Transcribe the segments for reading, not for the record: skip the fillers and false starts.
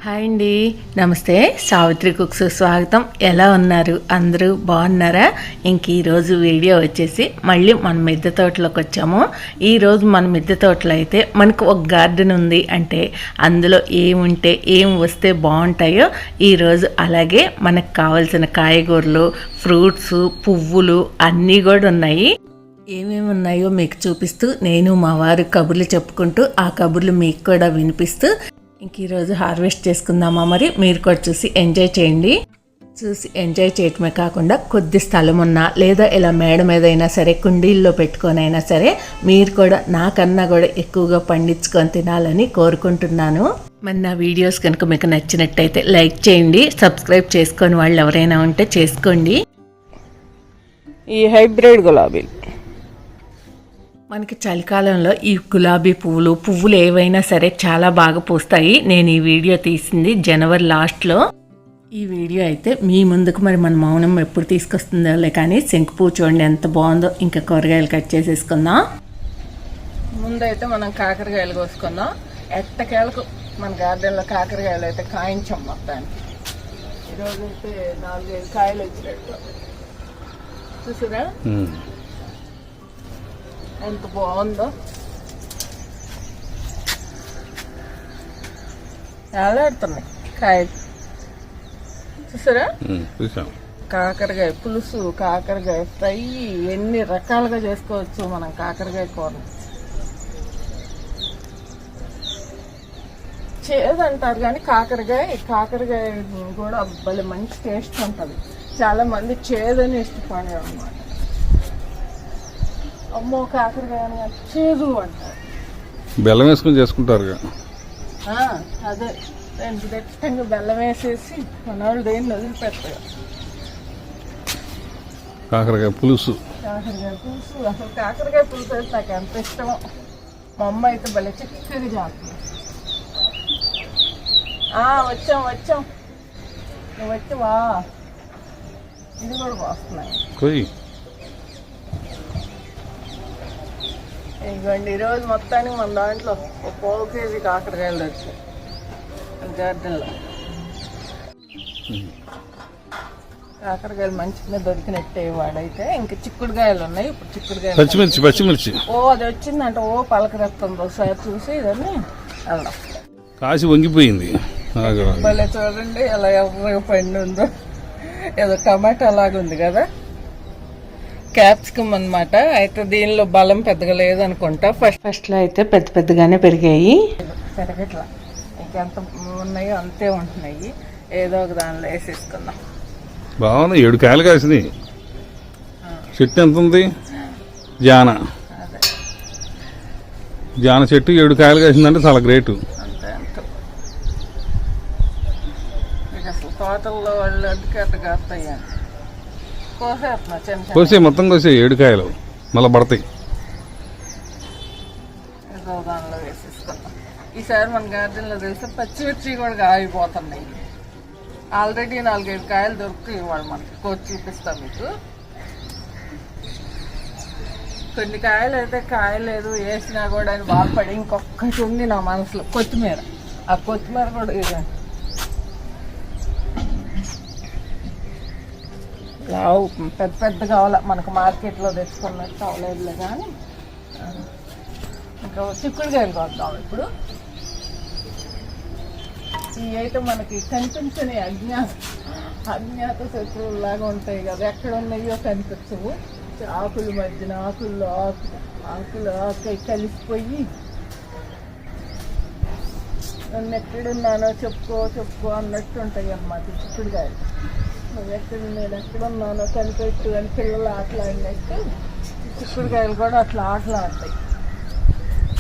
Hi అండి, నమస్తే. Savitri cooks స్వాగతం. ఎలా ఉన్నారు? అందరూ బాగున్నారా? ఈరోజు వీడియో వచ్చేసి మళ్ళీ మన మిద్దె తోటలోకి వచ్చాము. ఈరోజు మన మిద్దె తోటలో అయితే మనకు ఒక గార్డెన్ ఉంది అంటే అందులో ఏముంటే ఏం వస్తే బాగుంటాయో ఈరోజు అలాగే మనకు కావాల్సిన కాయగూరలు, ఫ్రూట్స్, పువ్వులు అన్నీ కూడా ఉన్నాయి. ఏమేమి ఉన్నాయో మీకు చూపిస్తూ నేను మా వారు కబుర్లు చెప్పుకుంటూ ఆ కబుర్లు మీకు కూడా వినిపిస్తూ ఈరోజు హార్వెస్ట్ చేసుకుందామా. మరి మీరు కూడా చూసి ఎంజాయ్ చేయండి. చూసి ఎంజాయ్ చేయటమే కాకుండా కొద్ది స్థలం ఉన్నా లేదా ఇలా మేడ మీద అయినా సరే కుండీల్లో పెట్టుకొని అయినా సరే మీరు కూడా నాకన్నా కూడా ఎక్కువగా పండించుకొని తినాలని కోరుకుంటున్నాను. మరి నా వీడియోస్ కనుక మీకు నచ్చినట్టయితే లైక్ చేయండి. సబ్స్క్రైబ్ చేసుకొని వాళ్ళు ఎవరైనా ఉంటే చేసుకోండి. ఈ హైబ్రిడ్ గులాబీలు మనకి చలికాలంలో ఈ గులాబీ పువ్వులు ఏవైనా సరే చాలా బాగా పూస్తాయి. నేను ఈ వీడియో తీసింది జనవరి లాస్ట్లో. ఈ వీడియో అయితే మీ ముందుకు మరి మన మౌనం ఎప్పుడు తీసుకొస్తుందో కానీ శంకు పువ్వు చూడండి ఎంత బాగుందో. ఇంకా కూరగాయలు కట్ చేసేసుకుందాం. ముందైతే మనం కాకరకాయలు కోసుకుందాం. ఎట్టకేలకు మన గార్డెన్లో కాకరకాయలు అయితే కాయించాం మొత్తానికి. ఈరోజు అయితే 4-5 కాయలు వచ్చినట్టు చూసారా ఎంత బాగుందో. ఎలాడుతున్నాయి కాయలు చూసారా. కాకరకాయ పులుసు, కాకరకాయ ఫ్రై ఎన్ని రకాలుగా చేసుకోవచ్చు మనం కాకరకాయ కూర. చేదు అంటారు కానీ కాకరకాయ కూడా భలే మంచి టేస్ట్ ఉంటుంది. చాలా మంది చేదని ఇష్టపడారు అన్నమాట. అమ్మో కాకరకాయ చేదు అంటారు. బెల్లం వేసుకుని చేసుకుంటారు. అదే దట్టంగా బెల్లం వేసేసి మన వాళ్ళు దేన్ని వదిలిపెడతారు. కాకరకాయ పులుసు అసలు కాకరకాయ పులుసు అయితే నాకు ఎంత ఇష్టమో. మా అమ్మ అయితే భలే చిక్కగా చేస్తుంది. వచ్చాం నువ్వు వచ్చావా. ఇది కూడా వస్తున్నాయి. ఇదిగోండి ఈరోజు మొత్తానికి మన దాంట్లో ఒక 1 కేజీ కాకరకాయలు దొరికాయి గార్డెన్లో. కాకరకాయలు మంచిగా దొరికినట్టే వాడైతే. ఇంకా చిక్కుడుకాయలు ఉన్నాయి. ఇప్పుడు చిక్కుడుకాయలు పచ్చిమిర్చి అది వచ్చిందంటే పలకరెత్తుంది. ఒకసారి చూసి ఇదన్నీ వెళ్దాం. కాసి వంగిపోయింది. భలే చూడండి ఎలా ఎర్రగా పండి ఉందో. ఏదో టమాటా లాగుంది కదా. క్యాప్సికమ్ అన్నమాట. అయితే దీనిలో బలం పెద్దగా లేదనుకుంటా. ఫస్ట్లో అయితే పెద్దగానే పెరిగాయి. పెరగట్లా ఇంకెంత ఉన్నాయో అంతే ఉంటున్నాయి. ఏదో ఒక దానిలో వేసేసుకుందాం. బాగుంది. 7 కాయలు కాసినాయి. చెట్టు ఎంత ఉంది? జాన చెట్టు 7 కాయలు కాసిందంటే చాలా గ్రేటు. అంతే అసలు తోటల్లో వాళ్ళు అడ్డుకట్ట కాస్తాయి. కోసే మొత్తం కోసే 7 కాయలు మళ్ళీ పడతాయి. ఏదో దానిలో వేసేసుకుందాం. ఈసారి మన గార్డెన్లో తెలిస్తే పచ్చిమిర్చి కూడా ఆగిపోతున్నాయి. ఆల్రెడీ 4-5 కాయలు దొరుకుతాయి. ఇవాళ మనకి కోసి చూపిస్తాం మీకు. కొన్ని కాయలు అయితే కాయలేదు వేసినా కూడా అని బాధపడి ఇంకొకటి ఉంది నా మనసులో, కొత్తిమీర. ఆ కొత్తిమీర కూడా లావు పెద్ద కావాలా. మనకు మార్కెట్లో తెచ్చుకున్నట్టు అవలేదులే కానీ. ఇంకా చిక్కుడుకాయలు కొద్దాం ఇప్పుడు. ఇవి అయితే మనకి కనిపించని అజ్ఞాత శత్రువులాగా ఉంటాయి కదా. ఎక్కడ ఉన్నాయో కనిపించవు. ఆకుల మధ్యన ఆకులు కలిసిపోయి నన్ను ఎక్కడున్నానో చెప్పుకో అన్నట్టు ఉంటాయి అన్నమాట చిక్కుడుకాయలు. నేను ఎక్కడున్నానో కనిపెట్టు అని పిల్లలు ఆటలాడినట్టు చిక్కుడుకాయలు కూడా అట్లా ఆటలాడతాయి.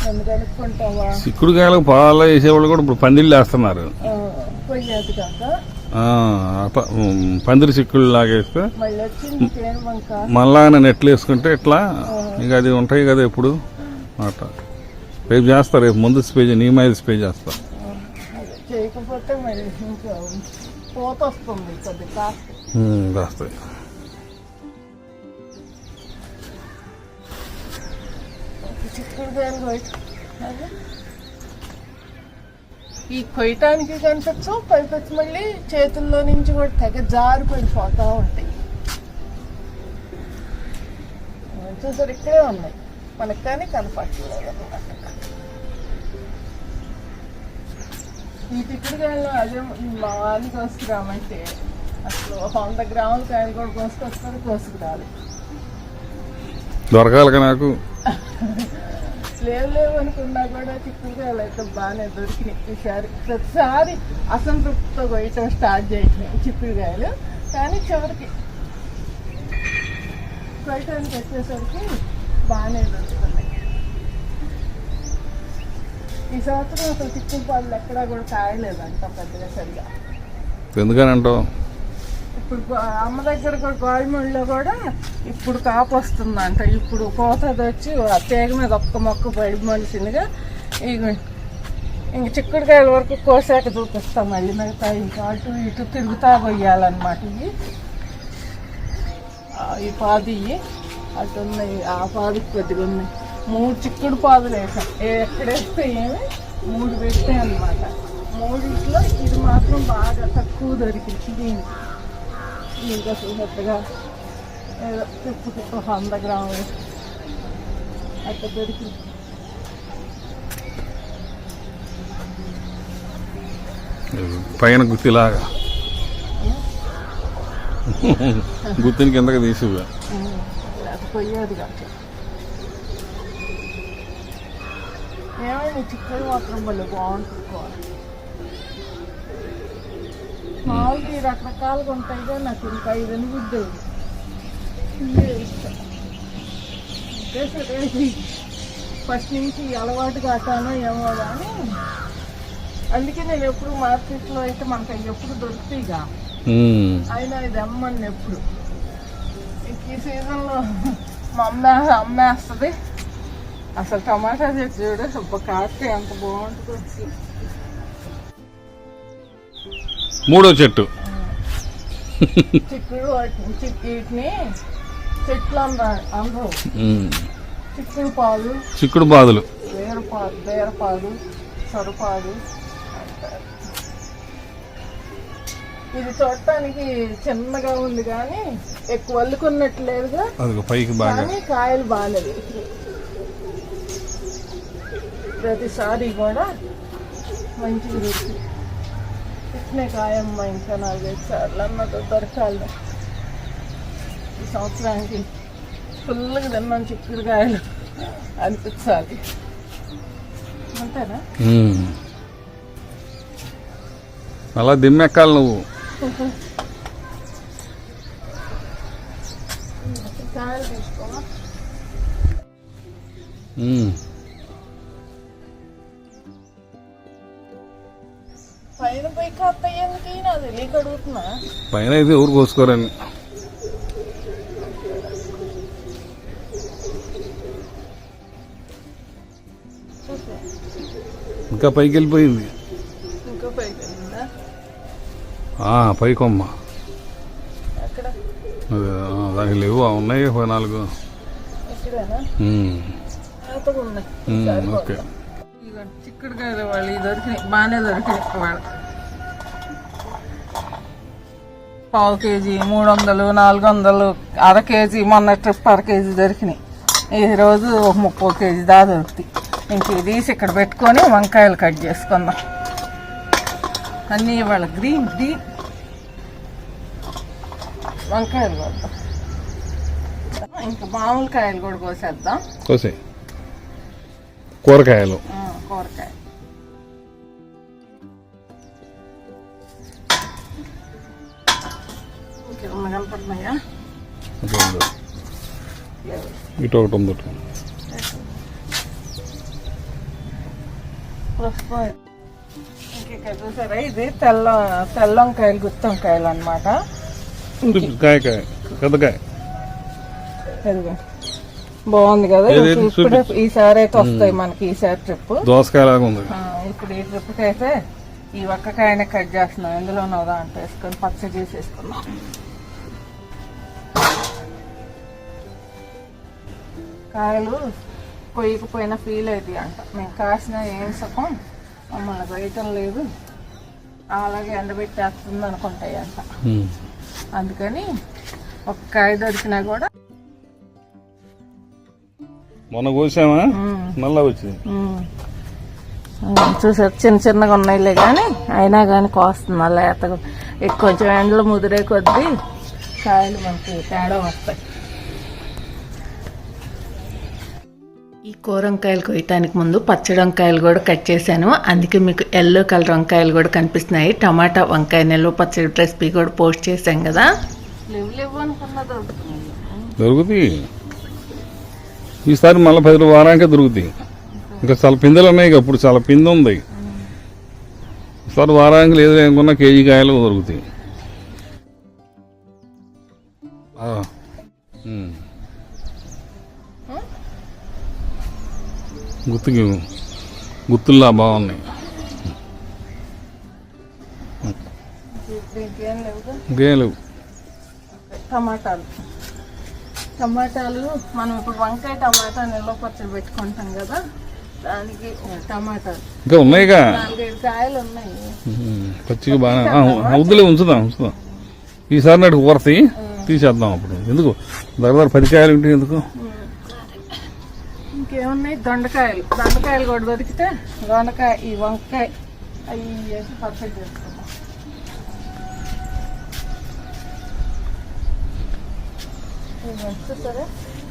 నన్ను కనుక్కుంటావా. చిక్కుడుకాయలకు పాలు వేసేవాళ్ళు కూడా ఇప్పుడు పందిళ్ళు వేస్తున్నారు. పోయేది కాక పందిరి చిక్కుళ్ళు లాగేస్తే మళ్ళీ వచ్చింది మళ్ళా నెట్లు వేసుకుంటే ఇట్లా ఇక అది ఉంటాయి కదా ఎప్పుడు అట్లా. రేపు చేస్తారు. రేపు ముందు స్ప్రే నీమాయిల్ స్ప్రే చేస్తారు. చేయకపోతే మరి ఇంకా పోత వస్తుంది కొద్దిగా కాస్తాయి. చిక్కుడుకాయలు ఈ కొయ్యటానికి కనిపించు పైపెచ్చి మళ్ళీ చేతుల్లో నుంచి కూడా తెగ జారు పడిపోతూ ఉంటాయి. చూసారు ఇక్కడే ఉన్నాయి మనకు కానీ కనపడలేదు అన్నమాట. ఈ చిక్కుడుకాయలు అదే మా వాళ్ళు కోసుకురామంటే అసలు 100 గ్రాముల కాయలు కూడా కోసుకొస్తారు, కోసుకురాలి. దొరకాలి నాకు లేవు అనుకున్నా కూడా చిక్కుడుకాయలు అయితే బాగానే దొరికినాయి ఈసారి. ప్రతిసారి అసంతృప్తితో కొయ్యటం స్టార్ట్ చేసినాయి చిక్కుడుకాయలు, కానీ చివరికి కొయ్యటానికి వచ్చేసరికి బాగానే దొరుకుతున్నాయి. ఈ సంవత్సరం అసలు చిక్కుడు పాలు ఎక్కడా కూడా కాయలేదంట పెద్దగా సరిగా. ఎందుకనంటావు? ఇప్పుడు అమ్మ దగ్గర కూడా గోల్మూడిలో కూడా ఇప్పుడు కాపు వస్తుందంట. ఇప్పుడు కోతది వచ్చి ఆ తీగ మీద ఒక్క మొక్క పడి మనిషినిగా ఇంక చిక్కుడుకాయల వరకు కోసాక చూపిస్తాం. మళ్ళీ మిగతా ఇంకా అటు ఇటు తిరుగుతా పోయాలన్నమాట. ఈ పాది అటు ఉన్నాయి, ఆ పాదికి కొద్దిగా ఉన్నాయి. 3 చిక్కుడు పాదులు వేసాం. ఎక్కడేస్తే ఏమి 3 పెట్టాయి అన్నమాట. 3లో ఇది మాత్రం బాగా తక్కువ దొరికింది. దీనికి అసలు పెద్దగా ఏదో తిప్పు 100 గ్రాములు అట్లా దొరికింది. పైన గుత్తిలాగా గుత్తిని కిందకి తీసిగా అది పోయేది కాదు. ఏమైనా చిక్కుడు మాత్రం మళ్ళీ బాగుంటుంది. మామూలుగా ఈ రకరకాలుగా ఉంటాయి కానీ నాకు ఇంకా ఇది అనిపిద్దేది. ఫస్ట్ నుంచి అలవాటు కాటానో ఏమో కానీ అందుకే నేను ఎప్పుడు మార్కెట్లో అయితే మనకు అవి ఎప్పుడు దొరుకుతాయిగా. అయినా ఇది అమ్మని ఎప్పుడు ఈ సీజన్లో మా అమ్మేస్తుంది. అసలు టమాటా చెట్టు చూడ సబ్బ కాస్తే ఎంత బాగుంటుంది. వచ్చి 3వ చెట్టు చిక్కుడు వీటిని చెట్లు అందరూ చిక్కుడు పాదులు బేరపాదు సొరపాదు అంటారు. ఇది చూడటానికి చిన్నగా ఉంది కానీ ఎక్కువ అల్లుకున్నట్లేదుగా, పైకి కానీ కాయలు బాగాలేదు. ప్రతిసారి కూడా మంచిగా దొరుకుతుంది. ఇట్నే కాయమ్మ ఇంకా 4-5 సార్లు అన్నతో దొరకాలి. ఈ సంవత్సరానికి ఫుల్గా తిన్నాం చిక్కుడుకాయలు అనిపించాలి. అంతేనా? అలా దిమ్మెక్కాలి నువ్వు. కాయలు తీసుకోవా? పైన పోయి కాస్త ఎందుకు నాది నీకు అడుగుతున్నా. పైన అయితే ఎవరు కోసుకోరని. ఇంకా పైకి వెళ్ళిపోయింది. ఇంకా పైకి వెళ్ళిందా? పైకొమ్మ ఎక్కడ? దానికి లేవు, ఉన్నాయి 14. ఇక్కడేనా? ఓకే. చిక్కుడుకాయలు వాళ్ళు దొరికినాయి, బాగానే దొరికినాయి. వాళ్ళు 1/4 కేజీ 300, 400, అర కేజీ. మొన్న ట్రిప్ 1/2 కేజీ దొరికినాయి. ఈ రోజు 30 కేజీ దా దొరుకుతాయి. ఇంక తీసి ఇక్కడ పెట్టుకొని వంకాయలు కట్ చేసుకుందాం. అన్నీ ఇవాళ గ్రీన్ వంకాయలు కొద్దాం. ఇంకా మామూలు కాయలు కూడా కోసేద్దాం. కూరగాయలు కూరగాయ ఇంకేమన్నా కనపడుతున్నాయా? ఇటు ఒకటి ఉంది. ఇంకా చూసారా, ఇది తెల్ల వంకాయలు, గుత్తి వంకాయలు అనమాట. పెద్దకాయ బాగుంది కదా. ఇప్పుడు ఈసారి అయితే వస్తాయి మనకి. ఈసారి ట్రిప్ దోసకాయలాగా ఉంది. ఇప్పుడు ఈ ట్రిప్కి అయితే ఈ ఒక్కకాయనే కట్ చేస్తున్నాం. ఎందులోనో దాంట్లో వేసుకొని పచ్చడి చేసేసుకున్నాం. కాయలు కొయ్యకపోయినా ఫీల్ అవుతాయి అంట. మేము కాసిన ఏం సగం మనకు వేయటం లేదు, అలాగే ఎండబెట్టేస్తుంది అనుకుంటాయి అంట. అందుకని ఒక కాయ దొరికినా కూడా మొన్న కోసామా నల్ల వచ్చింది. చూసారు చిన్న చిన్నగా ఉన్నాయిలే కానీ అయినా కానీ కోస్తుంది అలా ఎత్తగా. కొంచెం ఎండలు ముదిరే కొద్దీ కాయలు మనకి తేడా వస్తాయి. ఈ కూర వంకాయలు కొయ్యటానికి ముందు పచ్చడి వంకాయలు కూడా కట్ చేశాను. అందుకే మీకు ఎల్లో కలర్ వంకాయలు కూడా కనిపిస్తున్నాయి. టమాటా వంకాయ నిల్వ పచ్చడి రెసిపీ కూడా పోస్ట్ చేశాం కదా. దొరుకుతాయి ఈసారి మళ్ళీ 10 వారానికే దొరుకుతాయి. ఇంకా చాలా పిందెలు ఉన్నాయి, అప్పుడు చాలా పిందె ఉంది. ఈసారి వారానికి లేదు అనుకున్న కేజీ కాయలు దొరుకుతాయి. గుత్తుల్లా బాగున్నాయి. ఇంకేం లేవు. టమాటాలు మనం ఇప్పుడు వంకాయ టమాటా నిల్వ పచ్చడి పెట్టుకుంటాం కదా, దానికి టమాటాలు ఇంకా ఉన్నాయిగా 4-5 కాయలు ఉన్నాయి. పచ్చిగా బాగా వద్దులే, ఉంచుదాం. ఈసారి నాటికి ఊరతాయి, తీసేద్దాం. అప్పుడు ఎందుకు దగ్గర 10 కాయలు ఉంటాయి ఎందుకు. ఇంకేమున్నాయి దొండకాయలు కూడా దొరికితే దొండకాయ ఈ వంకాయ అవి పచ్చడి చేసుకుందాం.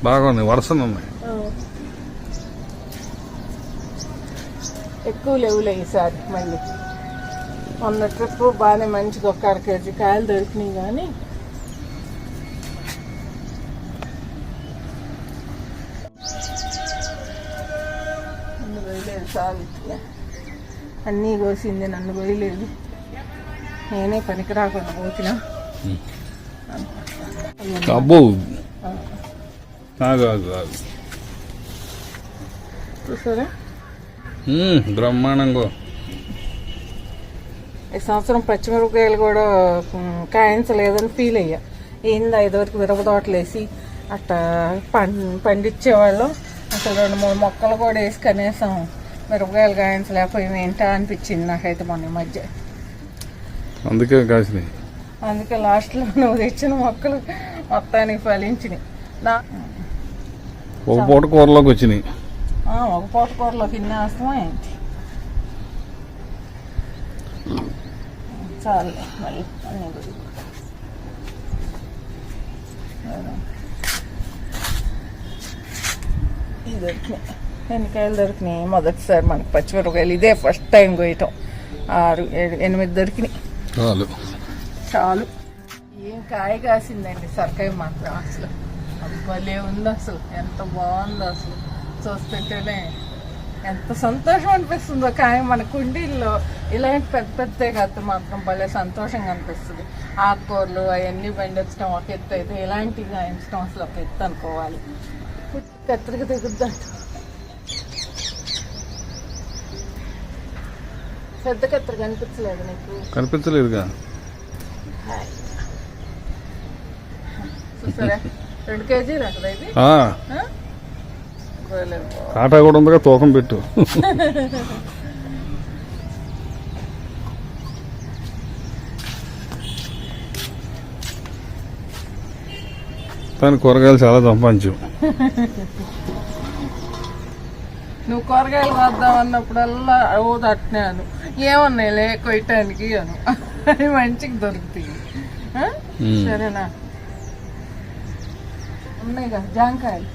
బాగుంది, వరుసలు ఉన్నాయి. ఎక్కువ లేవులే ఈసారి. మళ్ళీ మొన్న ట్రిప్ బాగానే మంచిగా 1 కేజీ కాయలు దొరికినాయి కానీ సావిత్రి అన్నీ కోసింది, నన్ను పోయలేదు. నేనే పనికి రాకుండా పోతున్నా. అబ్బో చూసారా బ్రహ్మాండంగా. ఈ సంవత్సరం పచ్చిమిరపకాయలు కూడా కాయించలేదని ఫీల్ అయ్యా. ఏంది 5 వరకు మిరప తోటలు వేసి అట్టా పండించేవాళ్ళు. అసలు 2-3 మొక్కలు కూడా వేసి కనీసం మిరపకాయలు కాయించలేకపోయి ఏంటా అనిపించింది నాకైతే మొన్న మధ్య. అందుకే కాసినాయి. అందుకే లాస్ట్లో నువ్వు తెచ్చిన మొక్కలు మొత్తానికి ఫలించినాయి. ఒక పూట కూరలోకి వచ్చినాయి. ఒక పూట కూరలోకి ఇన్ని వేస్తామా ఏంటి. చాలు మళ్ళీ అన్నీ కూడా ఇది దొరికినాయి. ఎన్ని కాయలు దొరికినాయి మొదటిసారి మనకి పచ్చిమిరపకాయలు. ఇదే ఫస్ట్ టైం కోయటం. 6-8 దొరికినాయి. చాలు. ఏం కాయ కాసిందండి సొరకాయ మాత్రం. అసలు అది భలే ఉంది. అసలు ఎంత బాగుందో. అసలు చూస్తుంటేనే ఎంత సంతోషం అనిపిస్తుందో. కాయ మన కుండీల్లో ఇలాంటి పెద్ద కత్తి మాత్రం భలే సంతోషంగా అనిపిస్తుంది. ఆకుకూరలు అవన్నీ పండించడం ఒక ఎత్తు అయితే ఇలాంటివి గాయించడం అసలు ఒక ఎత్తు అనుకోవాలి. కత్తిరికి దిగుద్దంట. పెద్ద కత్తిరి కనిపించలేదు నీకు? కనిపించలేదుగా. చూసారా 2 కేజీలు అక్కడ ఇది. కాటా కూడా ఉందిగా, తూకం పెట్టు. కానీ కూరగాయలు చాలా సంపాదించు. నువ్వు కూరగాయలు వద్దాం అన్నప్పుడల్లా తట్టినే అను ఏమన్నాయిలే కొయ్యటానికి అను. అవి మంచిగా దొరుకుతాయి. సరేనా? ఉన్నాయి కదా జాంకాయలు.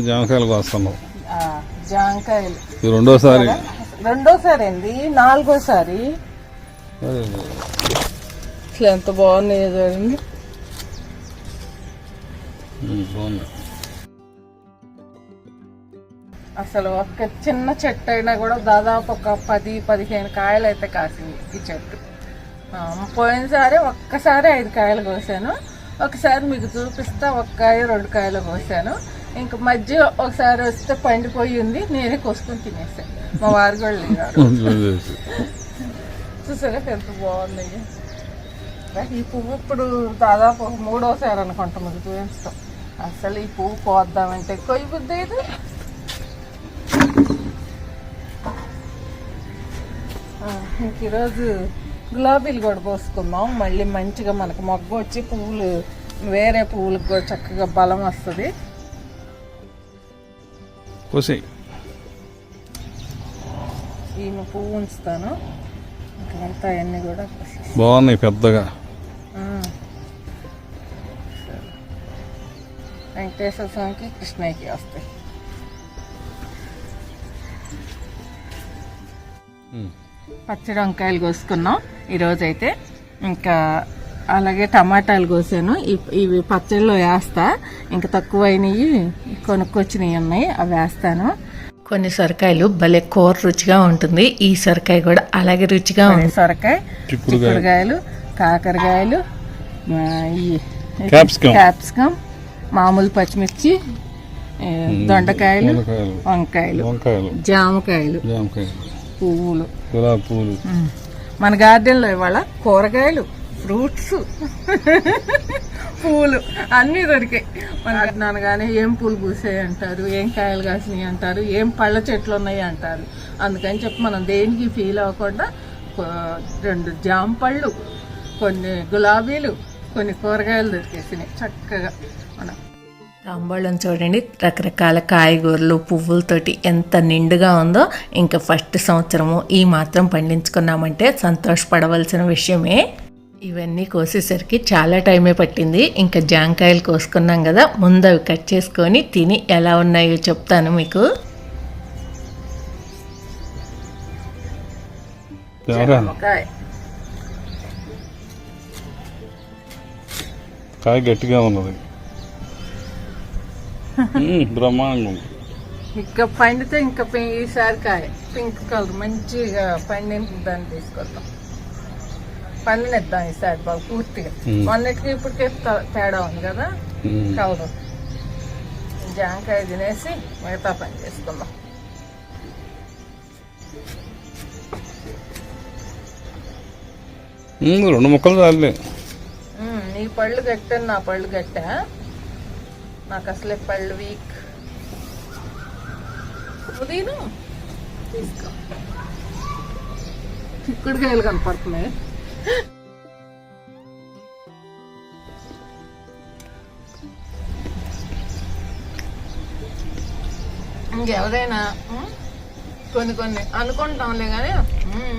జామకాయలు వస్తున్నావు. జాంకాయలు రెండోసారి ఏంది 4వసారి. అసలు ఎంత బాగున్నాయి చూడండి. అసలు ఒక చిన్న చెట్టు అయినా కూడా దాదాపు ఒక 10-15 కాయలు అయితే కాసింది ఈ చెట్టు. పోయినసారి ఒక్కసారి 5 కాయలు కోసాను. ఒకసారి మీకు చూపిస్తా 1 కాయ 2 కాయలు కోసాను. ఇంక మధ్య ఒకసారి వస్తే పండిపోయి ఉంది, నేనే కోసుకొని తినేసాను. మా వారు కూడా లేరు. చూసారా ఎంత బాగున్నాయి. ఈ పువ్వు ఇప్పుడు దాదాపు 3వసారి అనుకుంటా మీకు చూపిస్తాం. అసలు ఈ పువ్వు కోద్దామంటే కొయ్యి బుద్ధి ఇది. ఇంక ఈరోజు గులాబీలు కూడా పోసుకుందాం. మళ్ళీ మంచిగా మనకు మొగ్గ వచ్చి పువ్వులు వేరే పువ్వులకు కూడా చక్కగా బలం వస్తుంది. ఈమె పువ్వు ఉంచుతాను. ఇంకంతా అవన్నీ కూడా బాగున్నాయి పెద్దగా. వెంకటేశ్వర స్వామికి కృష్ణయ్యకి వస్తాయి. పచ్చడి వంకాయలు కోసుకున్నాం ఈరోజైతే. ఇంకా అలాగే టమాటాలు కోసాను. ఇవి పచ్చడిలో వేస్తా. ఇంకా తక్కువైనవి కొనుక్కొచ్చినవి ఉన్నాయి, అవి వేస్తాను. కొన్ని సొరకాయలు భలే కూర రుచిగా ఉంటుంది. ఈ సొరకాయ కూడా అలాగే రుచిగా ఉంది. సొరకాయ, చిక్కుడుకాయలు, కాకరకాయలు, క్యాప్సికమ్, మామూలు పచ్చిమిర్చి, దొండకాయలు, వంకాయలు, జామకాయలు, పువ్వులు, గులాబీ పువ్వులు. మన గార్డెన్లో ఇవాళ కూరగాయలు, ఫ్రూట్స్, పూలు అన్నీ దొరికాయి. మన కానీ ఏం పూలు పూసాయి అంటారు, ఏం కాయలు కాసినాయి అంటారు, ఏం పళ్ళ చెట్లు ఉన్నాయి అంటారు. అందుకని చెప్పి మనం దేనికి ఫీల్ అవ్వకుండా 2 జామ పళ్ళు, కొన్ని గులాబీలు, కొన్ని కూరగాయలు దొరికేసినాయి చక్కగా. మనం తాంబూలం చూడండి, రకరకాల కాయగూరలు పువ్వులతోటి ఎంత నిండుగా ఉందో. ఇంకా ఫస్ట్ సంవత్సరము ఈ మాత్రం పండించుకున్నామంటే సంతోషపడవలసిన విషయమే. ఇవన్నీ కోసేసరికి చాలా టైమే పట్టింది. ఇంకా జాంకాయలు కోసుకున్నాం కదా, ముందు అవి కట్ చేసుకొని తిని ఎలా ఉన్నాయో చెప్తాను మీకు. కాయ గట్టిగా ఉన్నది, బ్రహ్మాండంగా ఉంది. ఇంకా పండితే ఇంకా ఈసారి కాయ పింక్ కలర్ మంచిగా పండిన దాన్ని తీసుకొద్దాం. పండినిద్దాం ఈసారి బాగా పూర్తిగా. మొన్నటికి ఇప్పటికే తేడా ఉంది కదా కలర్. జాంకాయ తినేసి మిగతా పని చేసుకుందాం. రెండు ముక్కలు చాలే. నీ పళ్ళు కట్టాను, నా పళ్ళు కట్టా. నాకు అసలే పళ్ళు వీక్. ఉదయం తీసుకో. చిక్కుడుకాయలు కనపడుతున్నాయి. ఇంకెవరైనా కొన్ని అనుకుంటాంలే కానీ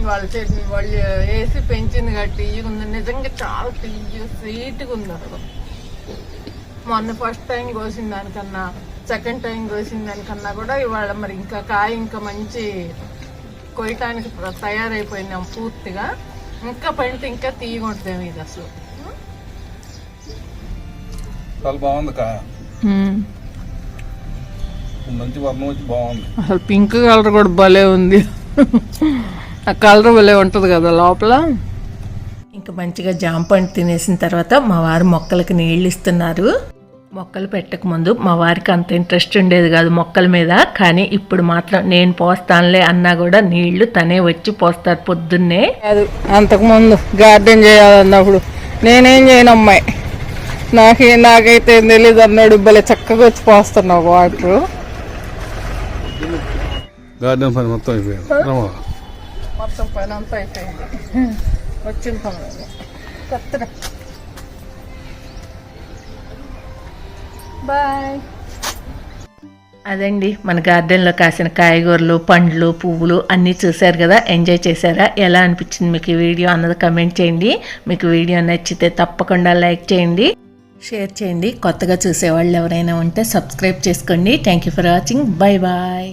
వాళ్ళ చెట్టు వాళ్ళు వేసి పెంచింది కట్టి ఉంది. నిజంగా చాలా తీయ స్వీట్గా ఉంది అసలు. మొన్న ఫస్ట్ టైం కోసిన దానికన్నా సెకండ్ టైం కోసిన దానికన్నా కూడా ఇవాళ మరి ఇంకా కాయ ఇంకా మంచి కొయ్యటానికి తయారైపోయినాం పూర్తిగా. ఇంకా పండితే ఇంకా తీయగా ఉంటుంది ఇది అసలు. చాలా బాగుంది కాయ, మంచి వర్ణం వచ్చి బాగుంది. అసలు పింక్ కలర్ కూడా భలే ఉంది. ఆ కలర్ భలే ఉంటుంది కదా లోపల. ఇంకా మంచిగా జామ పండు తినేసిన తర్వాత మా వారు మొక్కలకి నీళ్ళు ఇస్తున్నారు. మొక్కలు పెట్టకముందు మా వారికి అంత ఇంట్రెస్ట్ ఉండేది కాదు మొక్కల మీద. కానీ ఇప్పుడు మాత్రం నేను పోస్తానులే అన్నా కూడా నీళ్లు తనే వచ్చి పోస్తారు పొద్దున్నే. అంతకుముందు గార్డెన్ చేయాలన్నప్పుడు నేనేం చేయను అమ్మాయి, నాకైతే తెలియదు అన్నాడు. భలే చక్కగా వచ్చి పోస్తున్నావు వాటర్. గార్డెన్ పని మొత్తం అయిపోయింది. మొత్తం పని అంతా అయిపోయింది. వచ్చిన పని కొత్తగా. బాయ్. అదండి మన గార్డెన్లో కాసిన కాయగూరలు, పండ్లు, పువ్వులు అన్నీ చూశారు కదా. ఎంజాయ్ చేశారా? ఎలా అనిపించింది మీకు ఈ వీడియో అన్నది కమెంట్ చేయండి. మీకు వీడియో నచ్చితే తప్పకుండా లైక్ చేయండి, షేర్ చేయండి. కొత్తగా చూసేవాళ్ళు ఎవరైనా ఉంటే సబ్స్క్రైబ్ చేసుకోండి. Thank you for watching. Bye bye.